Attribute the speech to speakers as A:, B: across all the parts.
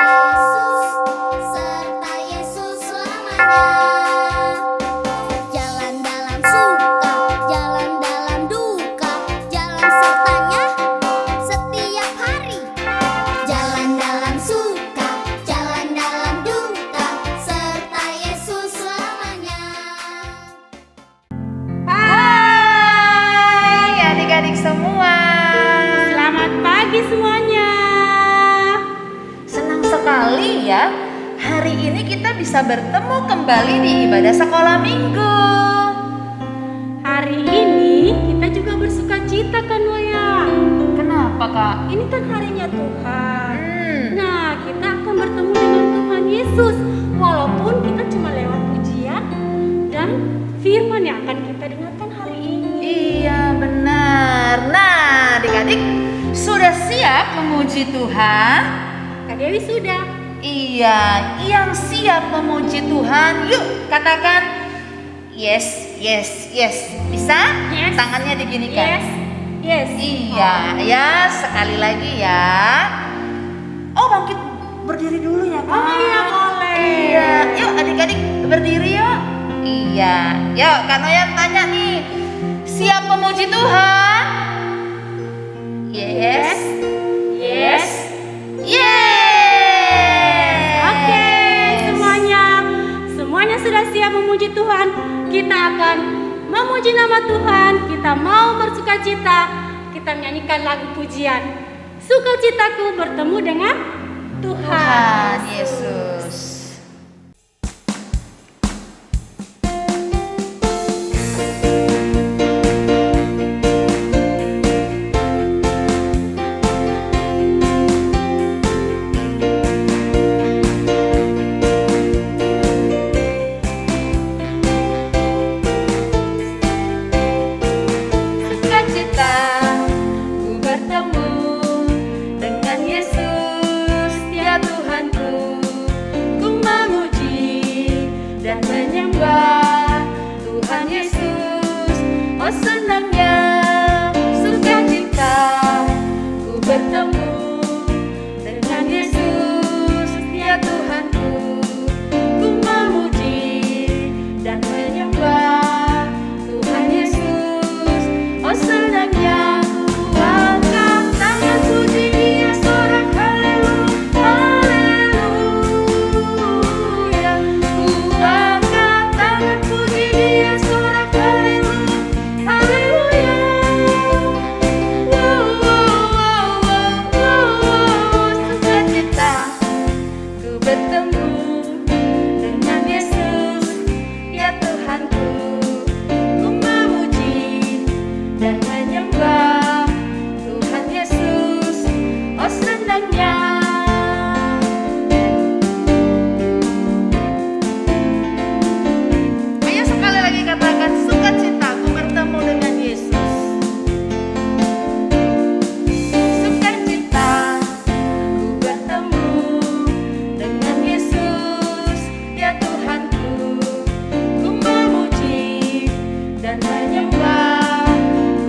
A: Yesus, serta Yesus selamanya. Jalan dalam suka, jalan dalam duka, jalan sertanya setiap hari. Jalan dalam suka, jalan dalam duka, serta Yesus selamanya.
B: Hai adik-adik semua.
C: Selamat pagi semuanya.
B: Senang sekali ya, hari ini kita bisa bertemu kembali di ibadah sekolah minggu.
C: Hari ini kita juga bersuka cita kan Noya.
B: Kenapa Kak?
C: Ini kan harinya Tuhan.
B: Hmm,
C: Nah, kita akan bertemu dengan Tuhan Yesus. Walaupun kita cuma lewat pujian dan firman yang akan kita dengarkan hari ini.
B: iya benar. Nah adik-adik, sudah siap memuji Tuhan?
C: Kak Dewi sudah.
B: Iya, yang siap memuji Tuhan, yuk katakan yes, yes, yes. Bisa?
C: Yes.
B: Tangannya diginikan.
C: Yes. Yes.
B: Iya, ya sekali lagi ya. Oh bangkit berdiri dulu ya Kak.
C: Oh iya boleh.
B: Iya, yuk adik-adik berdiri yuk. Iya, yuk Kak Noyan tanya nih, siap memuji Tuhan? Yes, yes, yes.
C: Oke, semuanya sudah siap memuji Tuhan. Kita akan memuji nama Tuhan. Kita mau bersukacita. Kita menyanyikan lagu pujian. Sukacitaku bertemu dengan
B: Tuhan
C: Tuhan.
B: Yesus. Sukacita ku bertemu dengan Yesus, ya Tuhanku. Ku memuji dan menyembah Tuhan Yesus. Oh senangnya sukacita ku bertemu dengan Yesus, ya Tuhanku. Ku memuji dan menyembah Tuhan Yesus. Oh senangnya ku angkat tangan puji Dia, sorak haleluya, haleluya. Ku angkat tangan puji Dia, sorak haleluya, haleluya. Wow, wow, wow, wow, wow. Sukacita ku bertemu dengan Yesus, ya Tuhanku. Ku memuji dan menyembah Tuhan Yesus. Oh senangnya. Ayo sekali lagi katakan, sukacita ku bertemu dengan Yesus. Sukacita ku bertemu dengan Yesus, ya Tuhanku. Ku memuji dan menyembah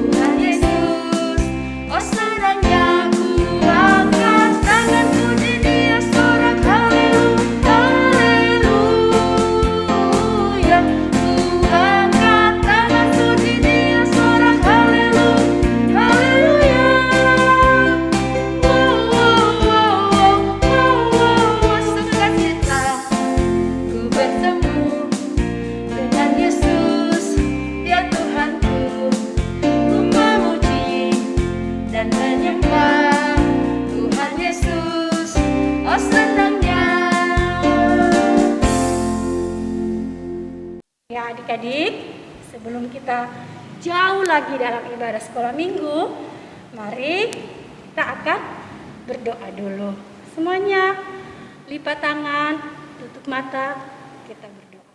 B: Tuhan Yesus. Oh senangnya ku angkat tangan puji Dia, sorak haleluya, haleluya. Ku angkat tangan puji Dia, sorak haleluya, haleluya. Wow, wow, wow, wow, wow. Sukacita ku bertemu dengan Yesus, ya Tuhanku. Ku memuji dan menyembah Tuhan Yesus. Oh senangnya.
C: Ya adik-adik, sebelum kita jauh lagi dalam ibadah sekolah minggu, mari kita akan berdoa dulu. Semuanya lipat tangan, tutup mata, kita berdoa.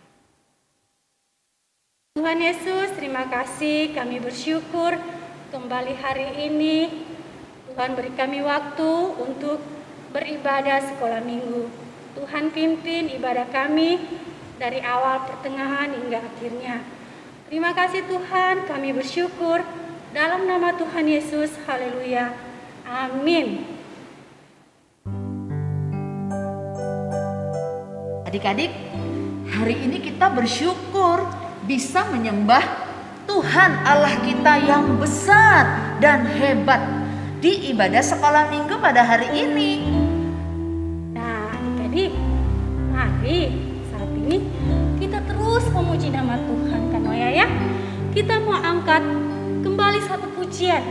C: Tuhan Yesus, terima kasih, kami bersyukur kembali hari ini Tuhan beri kami waktu untuk beribadah sekolah minggu. Tuhan pimpin ibadah kami dari awal, pertengahan hingga akhirnya. Terima kasih Tuhan, kami bersyukur dalam nama Tuhan Yesus. Haleluya. Amin.
B: Adik-adik, hari ini kita bersyukur bisa menyembah Tuhan Allah kita yang besar dan hebat di ibadah sekolah minggu pada hari ini.
C: Nah, adik-adik, mari saat ini kita terus memuji nama Tuhan kan Noya ya. Kita mau angkat kembali satu pujian.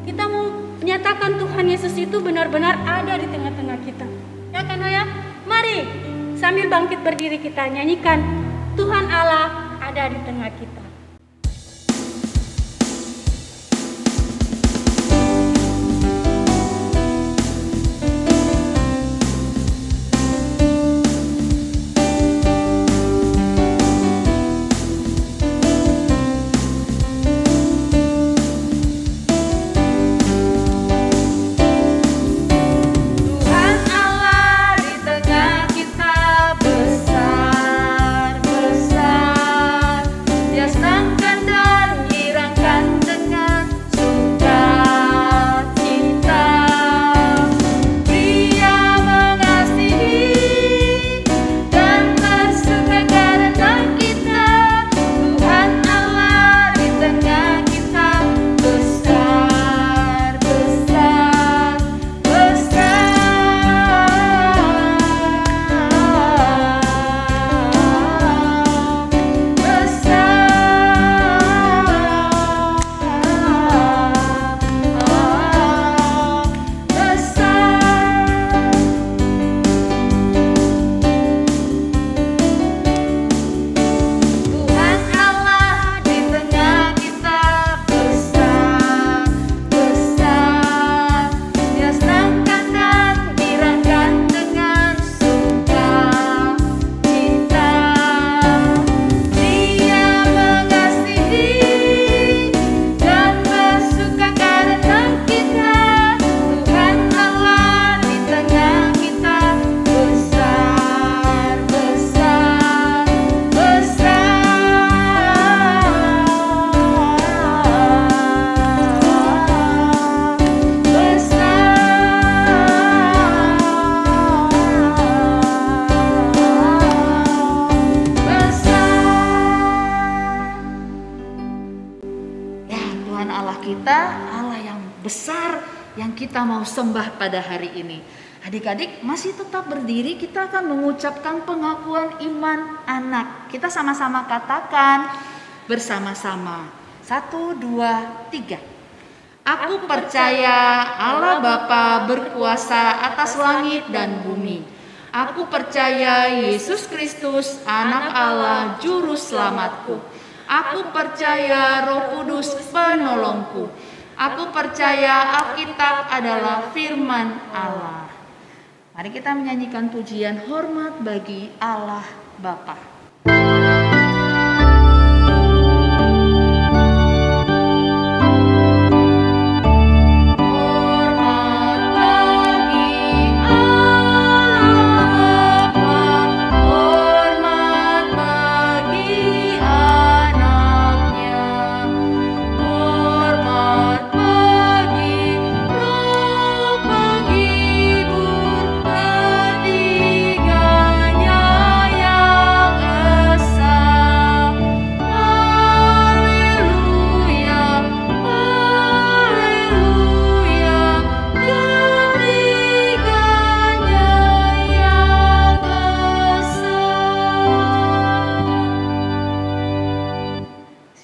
C: Kita mau menyatakan Tuhan Yesus itu benar-benar ada di tengah-tengah kita. Ya kan Noya? Mari sambil bangkit berdiri kita nyanyikan Tuhan Allah ada di tengah kita.
B: besar yang kita mau sembah pada hari ini. Adik-adik masih tetap berdiri, kita akan mengucapkan pengakuan iman anak. Kita sama-sama katakan bersama-sama. 1, 2, 3. Aku percaya Allah Bapa berkuasa atas langit dan bumi. Aku percaya Yesus Kristus anak Allah juru selamatku. Aku percaya Roh Kudus penolongku. Aku percaya Alkitab adalah firman Allah. Mari kita menyanyikan pujian hormat bagi Allah Bapa.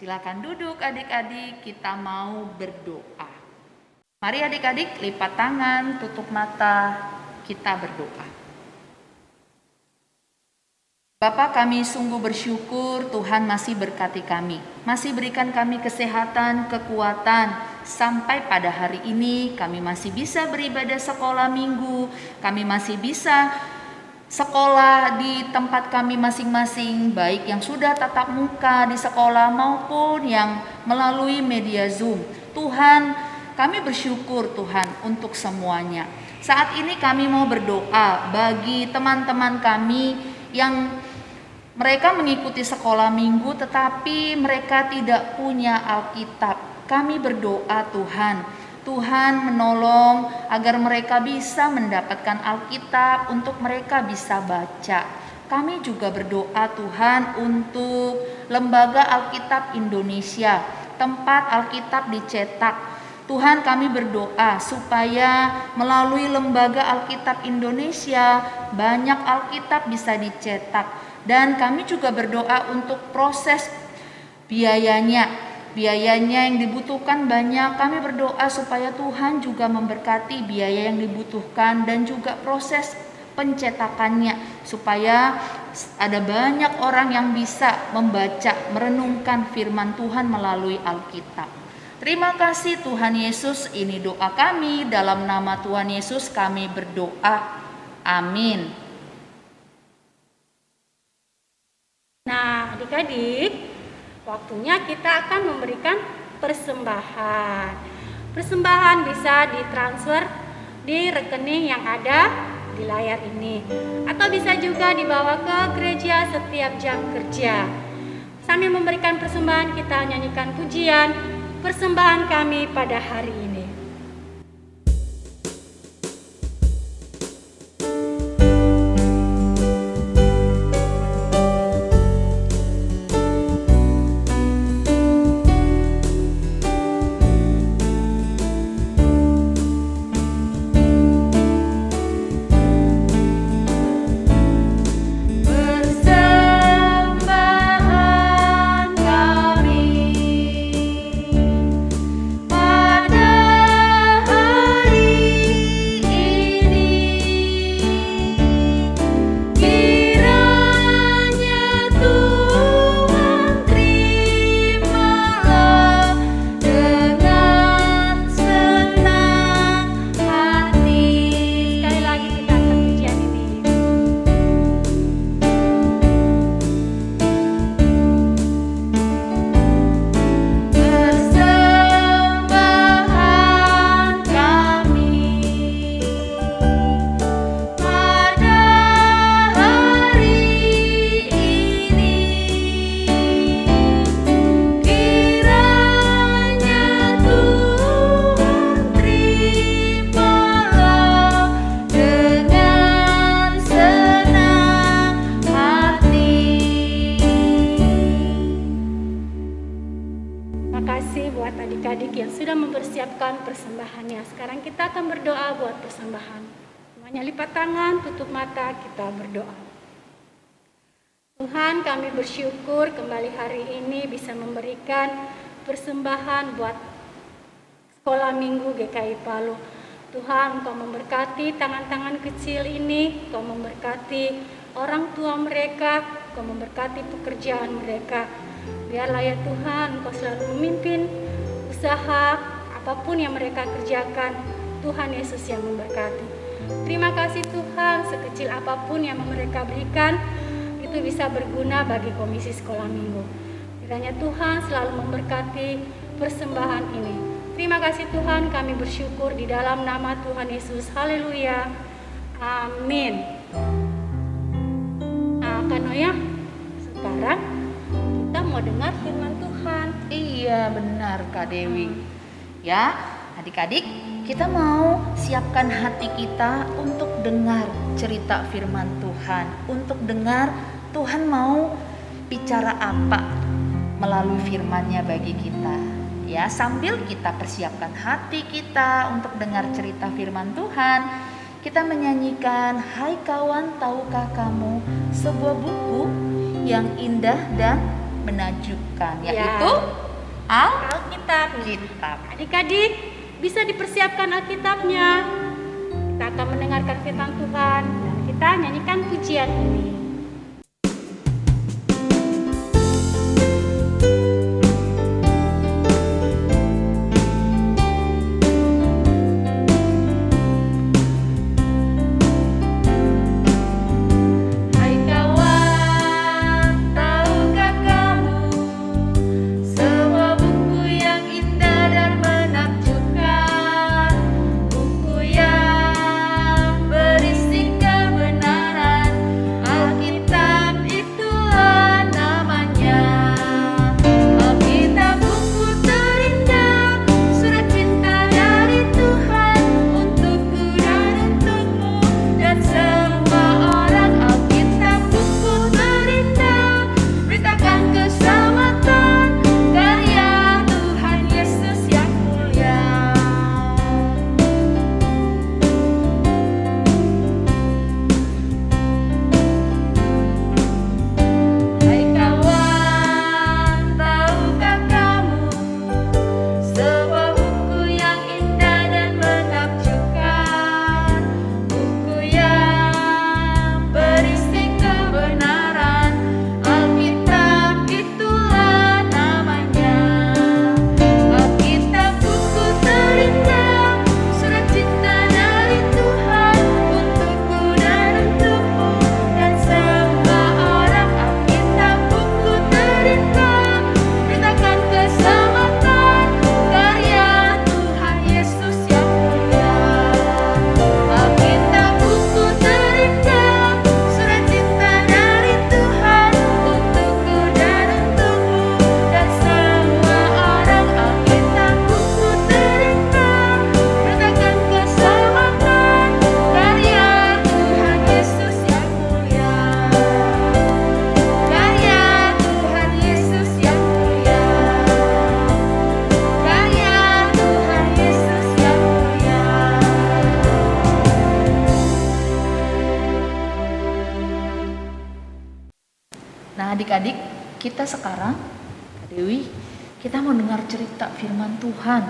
B: Silakan duduk adik-adik, kita mau berdoa. Mari adik-adik lipat tangan, tutup mata, kita berdoa. Bapa, kami sungguh bersyukur Tuhan masih berkati kami, masih berikan kami kesehatan, kekuatan, sampai pada hari ini kami masih bisa beribadah sekolah minggu, kami masih bisa sekolah di tempat kami masing-masing, baik yang sudah tatap muka di sekolah maupun yang melalui media Zoom. Tuhan, kami bersyukur Tuhan untuk semuanya. Saat ini kami mau berdoa bagi teman-teman kami yang mereka mengikuti sekolah minggu tetapi mereka tidak punya Alkitab. Kami berdoa Tuhan menolong agar mereka bisa mendapatkan Alkitab untuk mereka bisa baca. Kami juga berdoa Tuhan untuk Lembaga Alkitab Indonesia, tempat Alkitab dicetak. Tuhan, kami berdoa supaya melalui Lembaga Alkitab Indonesia banyak Alkitab bisa dicetak. Dan kami juga berdoa untuk proses biayanya yang dibutuhkan banyak. Kami berdoa supaya Tuhan juga memberkati biaya yang dibutuhkan dan juga proses pencetakannya, supaya ada banyak orang yang bisa membaca, merenungkan firman Tuhan melalui Alkitab. Terima kasih Tuhan Yesus, ini doa kami, dalam nama Tuhan Yesus kami berdoa. Amin.
C: Nah, adik-adik, waktunya kita akan memberikan persembahan. Persembahan bisa ditransfer di rekening yang ada di layar ini, atau bisa juga dibawa ke gereja setiap jam kerja. Sambil memberikan persembahan, kita nyanyikan pujian persembahan kami pada hari ini. Mempersiapkan persembahannya. Sekarang kita akan berdoa buat persembahan. Semuanya lipat tangan, tutup mata, kita berdoa. Tuhan, kami bersyukur kembali hari ini bisa memberikan persembahan buat sekolah minggu GKI Palu. Tuhan, Engkau memberkati tangan-tangan kecil ini, Engkau memberkati orang tua mereka, Engkau memberkati pekerjaan mereka. Biarlah ya Tuhan, Engkau selalu memimpin usaha apapun yang mereka kerjakan. Tuhan Yesus yang memberkati. Terima kasih Tuhan, sekecil apapun yang mereka berikan itu bisa berguna bagi komisi sekolah minggu. Kiranya Tuhan selalu memberkati persembahan ini. Terima kasih Tuhan, kami bersyukur di dalam nama Tuhan Yesus. Haleluya. Amin. Nah, Kanoya, sekarang kita mau dengar firman Tuhan.
B: Iya, benar Kak Dewi. Ya, adik-adik, kita mau siapkan hati kita untuk dengar cerita firman Tuhan, untuk dengar Tuhan mau bicara apa melalui firman-Nya bagi kita. Ya, sambil kita persiapkan hati kita untuk dengar cerita firman Tuhan, kita menyanyikan Hai Kawan, Tahukah Kamu, sebuah buku yang indah dan menakjubkan, yaitu
C: Alkitab. Adik-adik bisa dipersiapkan Alkitabnya. Kita akan mendengarkan firman Tuhan dan kita nyanyikan pujian ini.
A: Alkitab
B: Adik-adik, kita sekarang, Kak Dewi, kita mau dengar cerita firman Tuhan.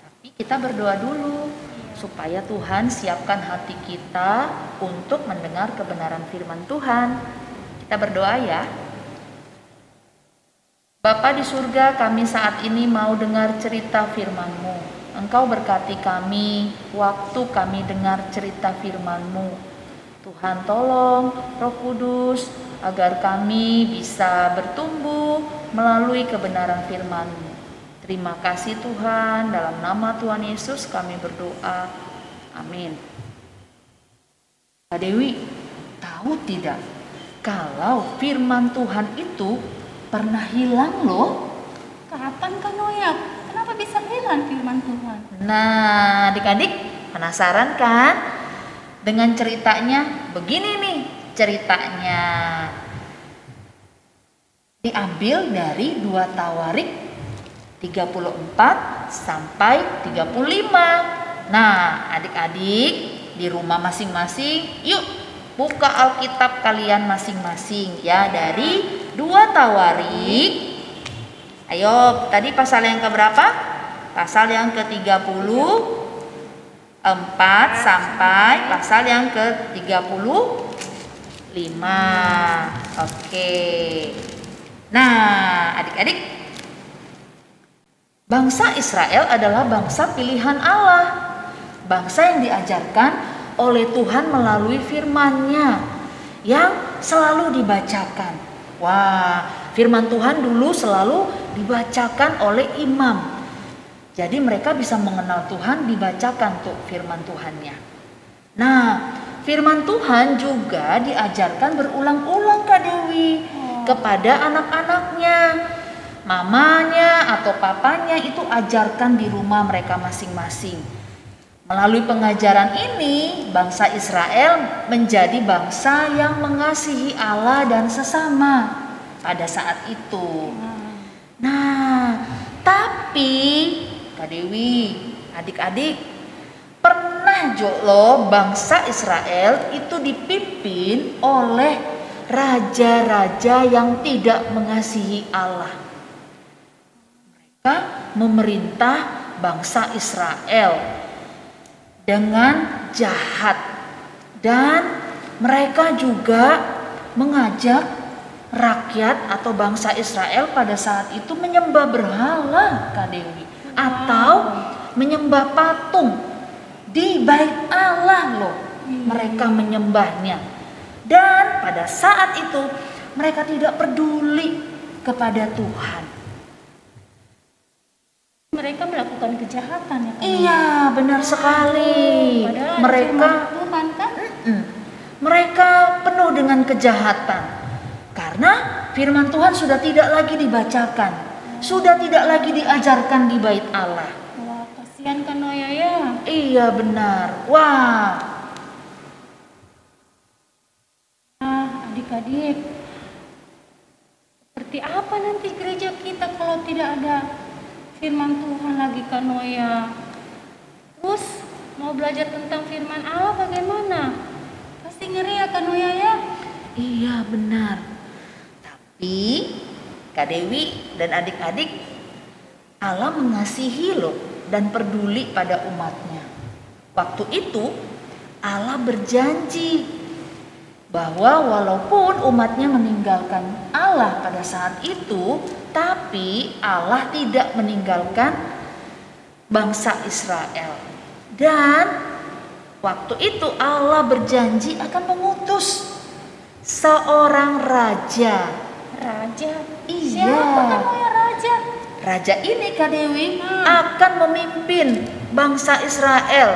B: Tapi kita berdoa dulu supaya Tuhan siapkan hati kita untuk mendengar kebenaran firman Tuhan. Kita berdoa ya. Bapa di surga, kami saat ini mau dengar cerita firman-Mu. Engkau berkati kami waktu kami dengar cerita firman-Mu. Tuhan tolong Roh Kudus agar kami bisa bertumbuh melalui kebenaran firman-Mu. Terima kasih Tuhan, dalam nama Tuhan Yesus kami berdoa. Amin. Kak Dewi, tahu tidak kalau firman Tuhan itu pernah hilang loh?
C: Kapan Kak Noya? Kenapa bisa hilang firman Tuhan?
B: Nah, adik-adik penasaran kan? Dengan ceritanya, begini nih ceritanya. Diambil dari 2 Tawarik 34 sampai 35. Nah, adik-adik di rumah masing-masing, yuk buka Alkitab kalian masing-masing ya, dari 2 Tawarik. Ayo, tadi pasal yang keberapa? Pasal yang ke-34 sampai pasal yang ke-35. Oke. Nah, adik-adik, bangsa Israel adalah bangsa pilihan Allah. Bangsa yang diajarkan oleh Tuhan melalui firman-Nya yang selalu dibacakan. Wah, firman Tuhan dulu selalu dibacakan oleh imam. Jadi mereka bisa mengenal Tuhan, dibacakan tuh firman Tuhannya. Nah, firman Tuhan juga diajarkan berulang-ulang Kak Dewi kepada anak-anaknya. Mamanya atau papanya itu ajarkan di rumah mereka masing-masing. Melalui pengajaran ini, bangsa Israel menjadi bangsa yang mengasihi Allah dan sesama pada saat itu. Nah, tapi Kak Dewi, adik-adik, pernah loh bangsa Israel itu dipimpin oleh raja-raja yang tidak mengasihi Allah. Mereka memerintah bangsa Israel dengan jahat, dan mereka juga mengajak rakyat atau bangsa Israel pada saat itu menyembah berhala Kak Dewi, atau menyembah patung di bait Allah loh. Mereka menyembahnya, dan pada saat itu mereka tidak peduli kepada Tuhan.
C: Mereka melakukan kejahatan ya Kak?
B: Iya, benar sekali.
C: Padahal
B: Mereka
C: Tuhan kan?
B: Mereka penuh dengan kejahatan karena firman Tuhan sudah tidak lagi dibacakan, sudah tidak lagi diajarkan di bait Allah.
C: Wah, kasihan Kak Noya ya.
B: Iya benar. Wah.
C: Adik-adik, seperti apa nanti gereja kita kalau tidak ada firman Tuhan lagi Kak Noya? Terus mau belajar tentang firman Allah bagaimana? Pasti ngeri ya Kak Noya ya?
B: Iya benar. Tapi Kak Dewi dan adik-adik, Allah mengasihi loh dan peduli pada umatnya. Waktu itu Allah berjanji bahwa walaupun umatnya meninggalkan Allah pada saat itu, tapi Allah tidak meninggalkan bangsa Israel. Dan waktu itu Allah berjanji akan mengutus seorang raja.
C: Raja?
B: Iya.
C: Siapa Kak Noya raja?
B: Raja ini Kak Dewi akan memimpin bangsa Israel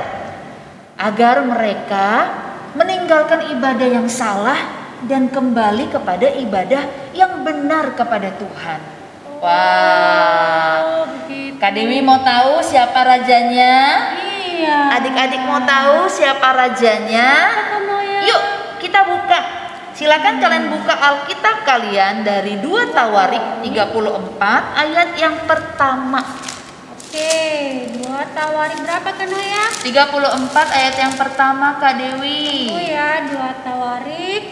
B: agar mereka meninggalkan ibadah yang salah dan kembali kepada ibadah yang benar kepada Tuhan. Wah,
C: begitu.
B: Kak Dewi mau tahu siapa rajanya?
C: Iya.
B: Adik-adik mau tahu siapa rajanya?
C: Kak Noya.
B: Yuk kita buka. Silakan kalian buka Alkitab kalian dari 2 Tawarik 34 ayat yang pertama.
C: Oke, 2 Tawarik berapa Kak Noya?
B: 34 ayat yang pertama Kak Dewi.
C: Oh ya, 2 Tawarik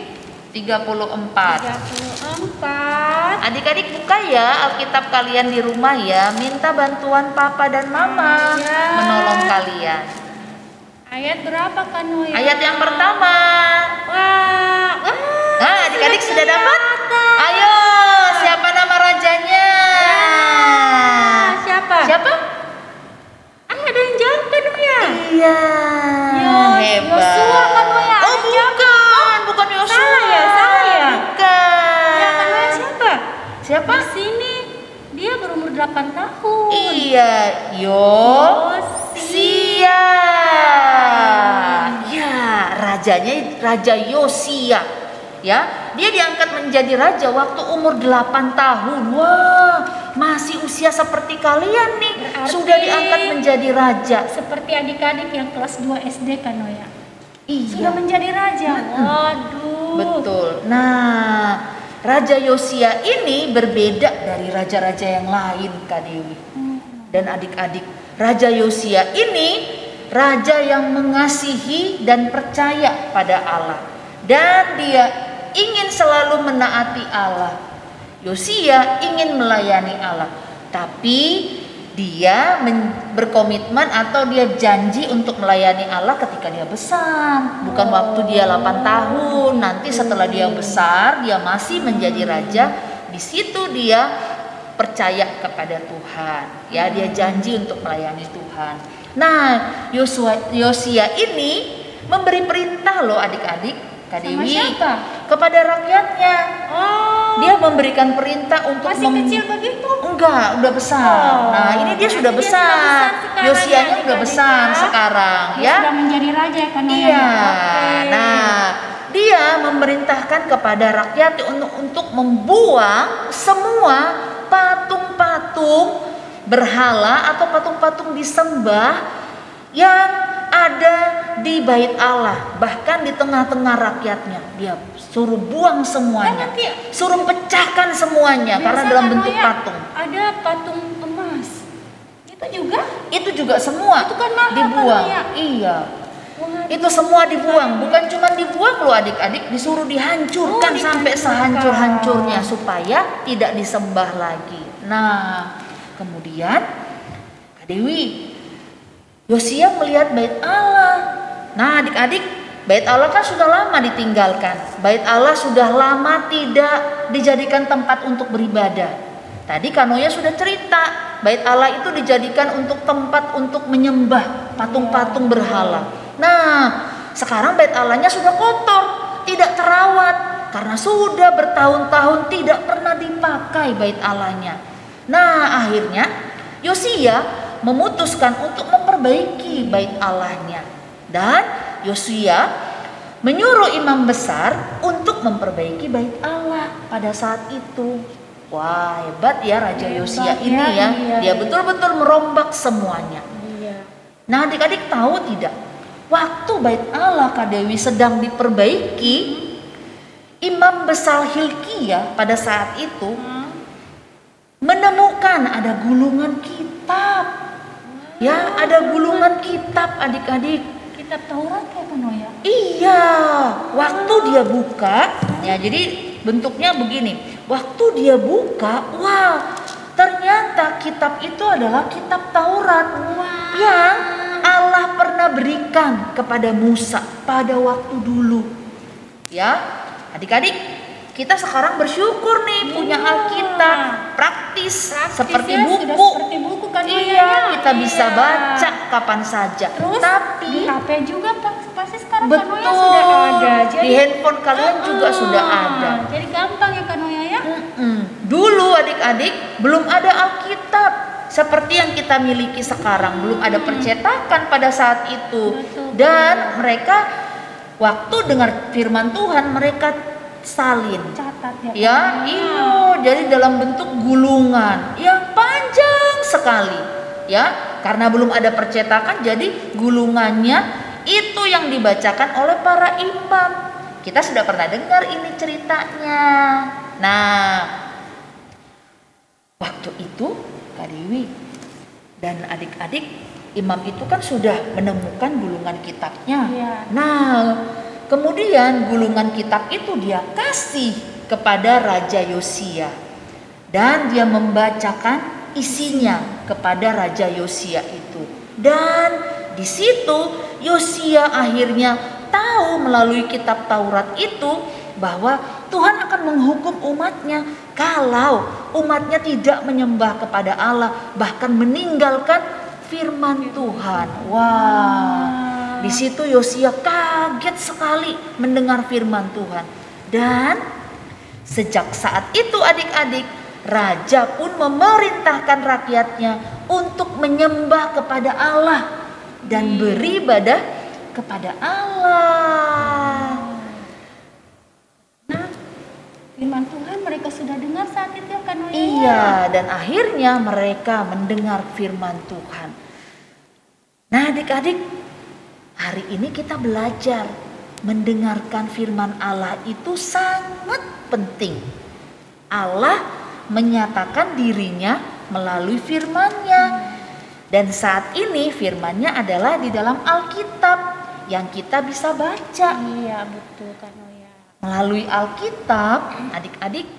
B: 34.
C: 34 4.
B: Adik-adik buka ya Alkitab kalian di rumah ya. Minta bantuan papa dan mama
C: Ya.
B: menolong kalian.
C: Ayat berapa Kak Noya?
B: Ayat yang pertama.
C: Wah.
B: Nah, adik-adik sudah dapat? Ayo, siapa nama rajanya?
C: Siapa?
B: Siapa?
C: Ada yang jawab Kak Noya.
B: Iya. Hebat.
C: Yosua Kak Noya.
B: Oh, bukan Yosua.
C: Salah ya?
B: Bukan.
C: Ya Kak Noya siapa?
B: Siapa?
C: Di sini dia berumur 8 tahun.
B: Iya, Yosia. Ya, rajanya Raja Yosia. Ya, dia diangkat menjadi raja waktu umur 8 tahun. Wah, masih usia seperti kalian nih.
C: Berarti
B: Sudah diangkat menjadi raja.
C: Seperti adik-adik yang kelas 2 SD Kak Noya. Sudah
B: Iya,
C: menjadi raja. Waduh.
B: betul. Nah, Raja Yosia ini berbeda dari raja-raja yang lain, Kak Dewi dan adik-adik. Raja Yosia ini raja yang mengasihi dan percaya pada Allah, dan dia ingin selalu menaati Allah. Yosia ingin melayani Allah, tapi dia berkomitmen atau dia janji untuk melayani Allah ketika dia besar, bukan waktu dia 8 tahun. Nanti setelah dia besar, dia masih menjadi raja. Di situ dia percaya kepada Tuhan. Ya, dia janji untuk melayani Tuhan. Nah, Yosia ini memberi perintah loh adik-adik, Kak
C: Sama
B: Dewi,
C: siapa?
B: kepada rakyatnya.
C: Oh.
B: Dia memberikan perintah untuk
C: Masih kecil begitu?
B: Enggak, udah besar.
C: Oh.
B: Nah, ini dia sudah
C: Dia
B: besar.
C: sekarang
B: Yosianya
C: ya,
B: udah
C: adik-adik
B: besar
C: ya.
B: sekarang
C: Dia
B: ya.
C: sudah menjadi raja Kak Noya.
B: Iya.
C: Oke.
B: Nah, dia memerintahkan kepada rakyat untuk membuang semua patung-patung berhala atau patung-patung disembah yang ada di bait Allah, bahkan di tengah-tengah rakyatnya. Dia suruh buang semuanya,
C: nanti
B: suruh pecahkan semuanya karena
C: biasa
B: dalam
C: Kak
B: bentuk
C: Noya
B: patung.
C: ada patung emas. Itu juga?
B: Itu juga semua
C: Itu kan mahal,
B: dibuang.
C: Kak Noya.
B: Iya.
C: Wah,
B: Itu semua dibuang, bukan cuma dibuang loh adik-adik, disuruh dihancurkan
C: Oh,
B: sampai
C: dihancurkan.
B: sehancur-hancurnya supaya tidak disembah lagi. Nah, kemudian Kak Dewi, Yosia melihat bait Allah. Nah, adik-adik, bait Allah kan sudah lama ditinggalkan. Bait Allah sudah lama tidak dijadikan tempat untuk beribadah. Tadi Kak Noya sudah cerita, bait Allah itu dijadikan untuk tempat untuk menyembah patung-patung berhala. Nah, sekarang bait Allahnya sudah kotor, tidak terawat karena sudah bertahun-tahun tidak pernah dipakai bait Allahnya. Nah, akhirnya Yosia memutuskan untuk memperbaiki bait Allahnya, dan Yosia menyuruh imam besar untuk memperbaiki bait Allah pada saat itu. Wah, hebat ya Raja Yosia
C: Hebat
B: ini
C: ya,
B: ya.
C: iya,
B: Dia
C: iya.
B: betul-betul merombak semuanya.
C: Iya.
B: Nah, adik-adik tahu tidak? Waktu bait Allah Kak Dewi sedang diperbaiki, imam besar Hilkia pada saat itu menemukan ada gulungan kitab. Ya, ada gulungan kitab adik-adik.
C: Kitab Taurat kayak Kak Noya.
B: Iya, waktu dia buka, ya jadi bentuknya begini. Waktu dia buka, wah, ternyata kitab itu adalah kitab Taurat yang Allah pernah berikan kepada Musa pada waktu dulu. Ya, adik-adik, kita sekarang bersyukur nih punya Alkitab praktis seperti
C: ya,
B: buku.
C: sudah seperti buku Kak Noya.
B: Iya, kita bisa
C: Iya.
B: baca kapan saja.
C: Terus
B: Tapi
C: di HP juga pasti sekarang Kak Noya
B: betul,
C: sudah ada.
B: di handphone kalian juga sudah ada.
C: Jadi gampang ya Kak Noya ya.
B: Dulu adik-adik belum ada Alkitab seperti yang kita miliki sekarang, belum ada percetakan pada saat itu.
C: Betul.
B: Dan mereka waktu dengar firman Tuhan mereka salin.
C: Catat ya.
B: Ya, iya, jadi dalam bentuk gulungan yang panjang sekali. Ya, karena belum ada percetakan, jadi gulungannya itu yang dibacakan oleh para imam. Kita sudah pernah dengar ini ceritanya. Nah, waktu itu Kak Dewi dan adik-adik, imam itu kan sudah menemukan gulungan kitabnya.
C: Iya.
B: Nah, Kemudian gulungan kitab itu dia kasih kepada Raja Yosia. Dan dia membacakan isinya kepada Raja Yosia itu. Dan di situ Yosia akhirnya tahu melalui kitab Taurat itu bahwa Tuhan akan menghukum umatnya kalau umatnya tidak menyembah kepada Allah, bahkan meninggalkan firman Tuhan. Wah, di situ Yosia kaget sekali mendengar firman Tuhan. Dan sejak saat itu adik-adik, raja pun memerintahkan rakyatnya untuk menyembah kepada Allah dan beribadah kepada Allah.
C: Firman Tuhan mereka sudah dengar saat itu ya kan Noya?
B: Iya, dan akhirnya mereka mendengar firman Tuhan. Nah adik-adik, hari ini kita belajar mendengarkan firman Allah itu sangat penting. Allah menyatakan dirinya melalui firman-Nya. Dan saat ini firman-Nya adalah di dalam Alkitab yang kita bisa baca.
C: Iya betul kan Noya.
B: Melalui Alkitab, adik-adik,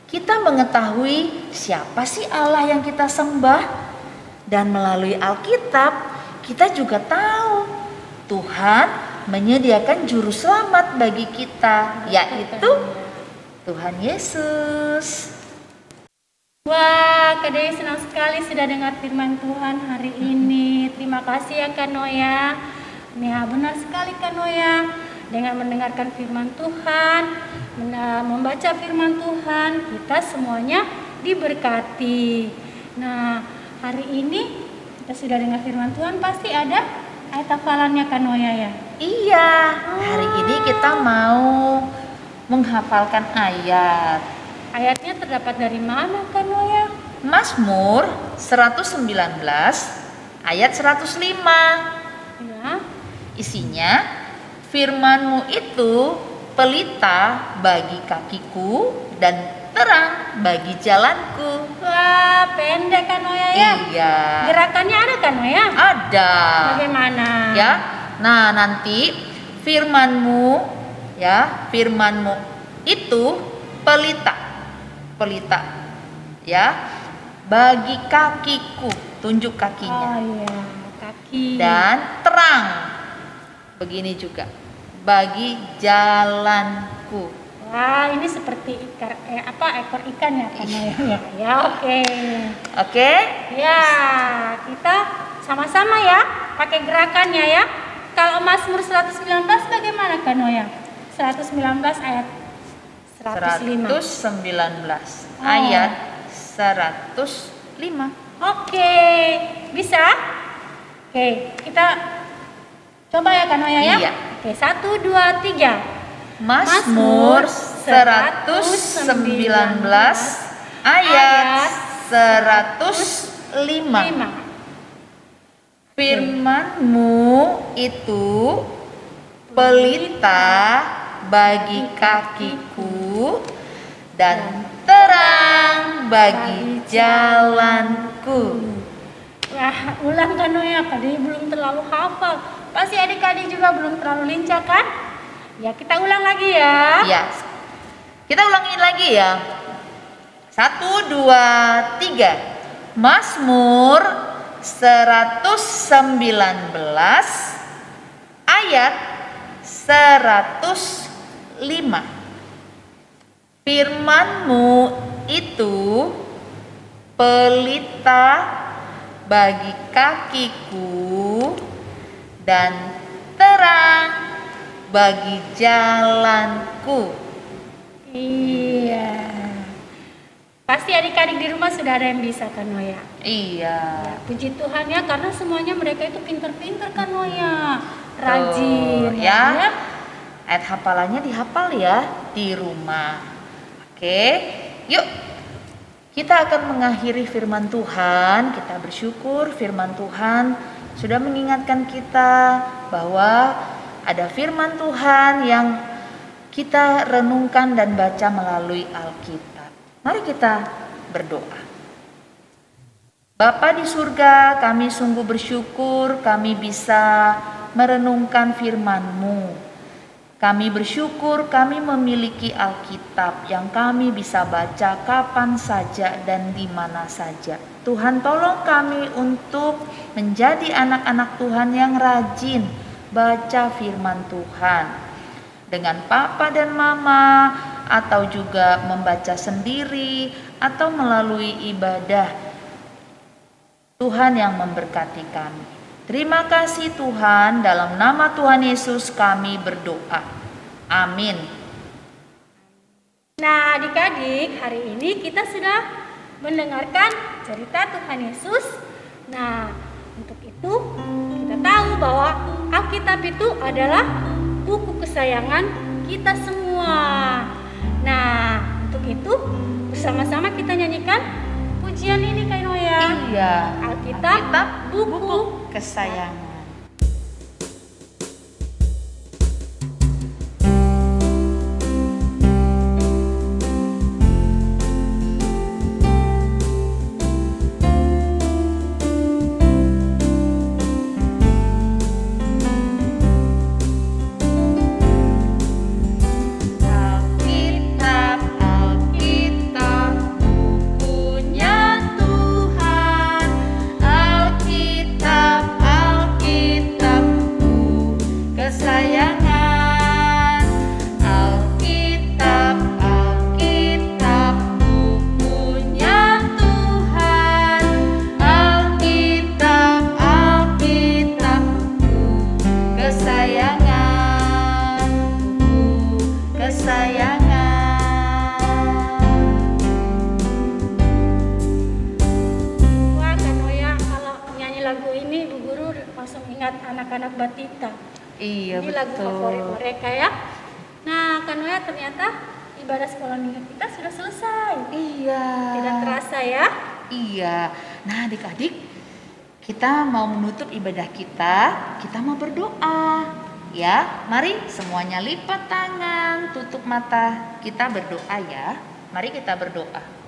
B: kita mengetahui siapa sih Allah yang kita sembah. Dan melalui Alkitab, kita juga tahu Tuhan menyediakan juru selamat bagi kita, yaitu Tuhan Yesus.
C: Wah, Kak Dewi senang sekali sudah dengar firman Tuhan hari ini. Terima kasih ya Kak Noya. Ya, benar sekali Kak Noya. Dengan mendengarkan firman Tuhan, membaca firman Tuhan, kita semuanya diberkati. Nah, hari ini kita sudah dengar firman Tuhan, pasti ada ayat hafalannya Kak Noya ya?
B: Iya, hari ini kita mau menghafalkan ayat.
C: Ayatnya terdapat dari mana Kak Noya?
B: Mazmur 119 ayat 105.
C: Ya.
B: Isinya, firman-Mu itu pelita bagi kakiku dan terang bagi jalanku.
C: Wah, pendek Kak Noya ya?
B: Iya.
C: Gerakannya ada Kak Noya?
B: Ada.
C: Bagaimana?
B: Ya. Nah, nanti firman-Mu itu pelita. Ya. Bagi kakiku, tunjuk kakinya.
C: Oh iya, kaki.
B: Dan terang. Begini juga. Bagi jalanku.
C: Wah, ini seperti ekor ikan ya Kak Noya? Ya, oke.
B: Oke?
C: Ya, kita sama-sama ya pakai gerakannya ya. Kalau Mazmur 119 bagaimana Kak Noya? 119 ayat 105.
B: 119 ayat 105.
C: Oke, bisa? Oke, kita coba ya Kak Noya ya.
B: Iya.
C: Oke, 1, 2, 3.
B: Mazmur 119 ayat 105. Firman-Mu itu pelita bagi kakiku dan terang bagi jalanku.
C: Wah, ulang Kak Noya, tadi belum terlalu hafal. Pasti adik-adik juga belum terlalu lincah kan? Ya, kita ulang lagi ya.
B: Ya, kita ulangin lagi ya. 1, 2, 3. Mazmur 119 ayat 105. Firman-Mu itu pelita bagi kakiku dan terang bagi jalanku.
C: Iya. Pasti adik-adik di rumah sudah ada yang bisa Kak Noya.
B: Iya.
C: Ya, puji Tuhan ya, karena semuanya mereka itu pinter-pinter Kak Noya. Rajin
B: ya. Ayat hafalannya dihafal ya di rumah. Oke, yuk kita akan mengakhiri firman Tuhan. Kita bersyukur firman Tuhan sudah mengingatkan kita bahwa ada firman Tuhan yang kita renungkan dan baca melalui Alkitab. Mari kita berdoa. Bapa di surga, kami sungguh bersyukur kami bisa merenungkan firman-Mu. Kami bersyukur kami memiliki Alkitab yang kami bisa baca kapan saja dan di mana saja. Tuhan tolong kami untuk menjadi anak-anak Tuhan yang rajin baca firman Tuhan dengan papa dan mama, atau juga membaca sendiri atau melalui ibadah. Tuhan yang memberkati kami. Terima kasih Tuhan, dalam nama Tuhan Yesus kami berdoa. Amin.
C: Nah, adik-adik, hari ini kita sudah mendengarkan cerita Tuhan Yesus. Nah, untuk itu kita tahu bahwa Alkitab itu adalah buku kesayangan kita semua. Nah, untuk itu bersama-sama kita nyanyikan pujian ini, Kak Noya.
B: Iya,
C: Alkitab buku
B: kesayangan.
C: anak-anak Batita.
B: Iya,
C: Ini
B: betul.
C: lagu favorit mereka ya. Nah, Kak Noya, ternyata ibadah sekolah minggu kita sudah selesai.
B: Iya.
C: Tidak terasa ya?
B: Iya. Nah, adik-adik, kita mau menutup ibadah kita mau berdoa. Ya, mari semuanya lipat tangan, tutup mata, kita berdoa ya. Mari kita berdoa.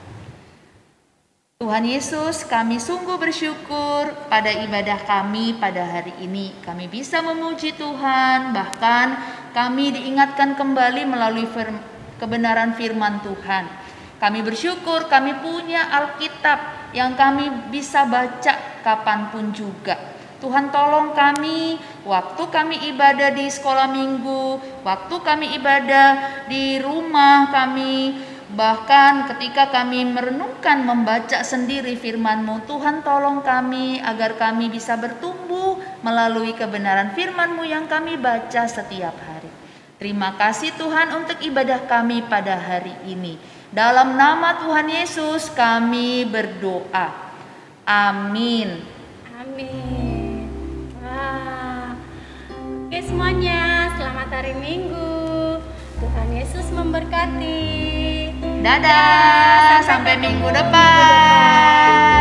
B: Tuhan Yesus, kami sungguh bersyukur pada ibadah kami pada hari ini. Kami bisa memuji Tuhan, bahkan kami diingatkan kembali melalui kebenaran firman Tuhan. Kami bersyukur kami punya Alkitab yang kami bisa baca kapanpun juga. Tuhan tolong kami, waktu kami ibadah di sekolah minggu, waktu kami ibadah di rumah kami, bahkan ketika kami merenungkan membaca sendiri firman-Mu, Tuhan tolong kami agar kami bisa bertumbuh melalui kebenaran firman-Mu yang kami baca setiap hari. Terima kasih Tuhan untuk ibadah kami pada hari ini. Dalam nama Tuhan Yesus kami berdoa. Amin.
C: Amin. Wah. Oke semuanya, selamat hari Minggu. Tuhan Yesus memberkati.
B: Dadah, sampai minggu depan.